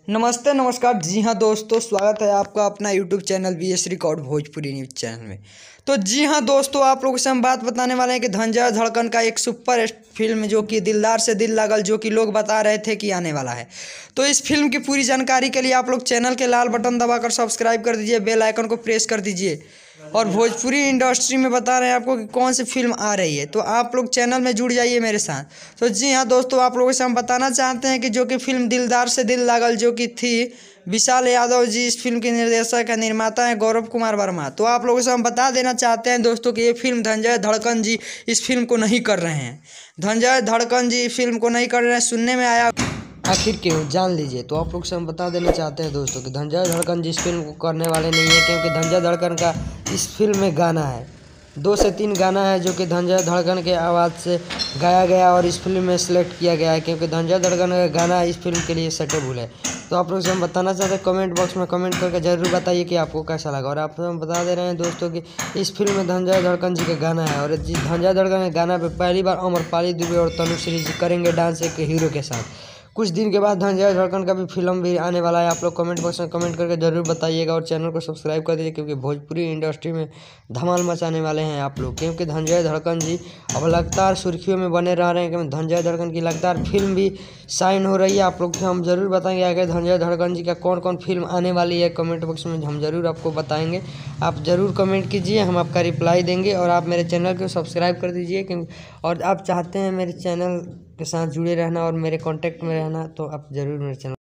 नमस्ते नमस्कार। जी हाँ दोस्तों, स्वागत है आपका अपना YouTube channel VS record Bhojpuri news channel में। तो जी हाँ दोस्तों, आप लोगों से हम बात बताने वाले हैं कि धनंजय धड़कन का एक सुपर फिल्म जो कि दिलदार से दिल लगल, जो कि लोग बता रहे थे कि आने वाला है। तो इस फिल्म की पूरी जानकारी के लिए आप लोग चैनल के लाल बटन दबाकर सब्सक्राइब कर दीजिए, बेल आइकन को प्रेस कर दीजिए। और भोजपुरी इंडस्ट्री में बता रहे हैं आपको कि कौन सी फिल्म आ रही है, तो आप लोग चैनल में जुड़ जाइए मेरे साथ। तो जी हाँ दोस्तों, आप लोगों से हम बताना चाहते हैं कि जो कि फिल्म दिलदार से दिल लागल जो कि थी, विशाल यादव जी इस फिल्म के निर्देशक है, निर्माता है गौरव कुमार वर्मा। तो आप लोगों से हम बता देना चाहते हैं दोस्तों कि ये फिल्म धनंजय धड़कन जी इस फिल्म को नहीं कर रहे हैं। धनंजय धड़कन जी इस फिल्म को नहीं कर रहे हैं, सुनने में आया। आखिर क्यों, जान लीजिए। तो आप लोग से हम बता देना चाहते हैं दोस्तों कि धनंजय धड़कन जी इस फिल्म को करने वाले नहीं है, क्योंकि धनंजय धड़कन का इस फिल्म में गाना है, 2 से 3 गाना है जो कि धनंजय धड़कन के आवाज़ से गाया गया और इस फिल्म में सेलेक्ट किया गया है, क्योंकि धनंजय धड़कन का गाना इस फिल्म के लिए सेटेबल है। तो आप लोग से हम बताना चाहते हैं, कमेंट बॉक्स में कमेंट करके ज़रूर बताइए कि आपको कैसा लगा। और आप हम बता दे रहे हैं दोस्तों कि इस फिल्म में धनंजय धड़कन जी का गाना है, और धनंजय धड़कन के गाना पे पहली बार अमरपाली दुबे और तनुश्री जी करेंगे डांस एक हीरो के साथ। कुछ दिन के बाद धनंजय धड़कन का भी फिल्म भी आने वाला है। आप लोग कमेंट बॉक्स में कमेंट करके ज़रूर बताइएगा और चैनल को सब्सक्राइब कर दीजिए, क्योंकि भोजपुरी इंडस्ट्री में धमाल मचाने वाले हैं आप लोग। क्योंकि धनंजय धड़कन जी अब लगातार सुर्खियों में बने रह रहे हैं, क्योंकि धनंजय धड़कन की लगातार फिल्म भी साइन हो रही है। आप लोग हम जरूर बताएंगे आगे धनंजय धड़कन जी का कौन कौन फिल्म आने वाली है, कमेंट बॉक्स में हम जरूर आपको बताएंगे। आप ज़रूर कमेंट कीजिए, हम आपका रिप्लाई देंगे। और आप मेरे चैनल को सब्सक्राइब कर दीजिए, क्योंकि और आप चाहते हैं मेरे चैनल के साथ जुड़े रहना और मेरे कांटेक्ट में रहना, तो आप ज़रूर मेरे चैनल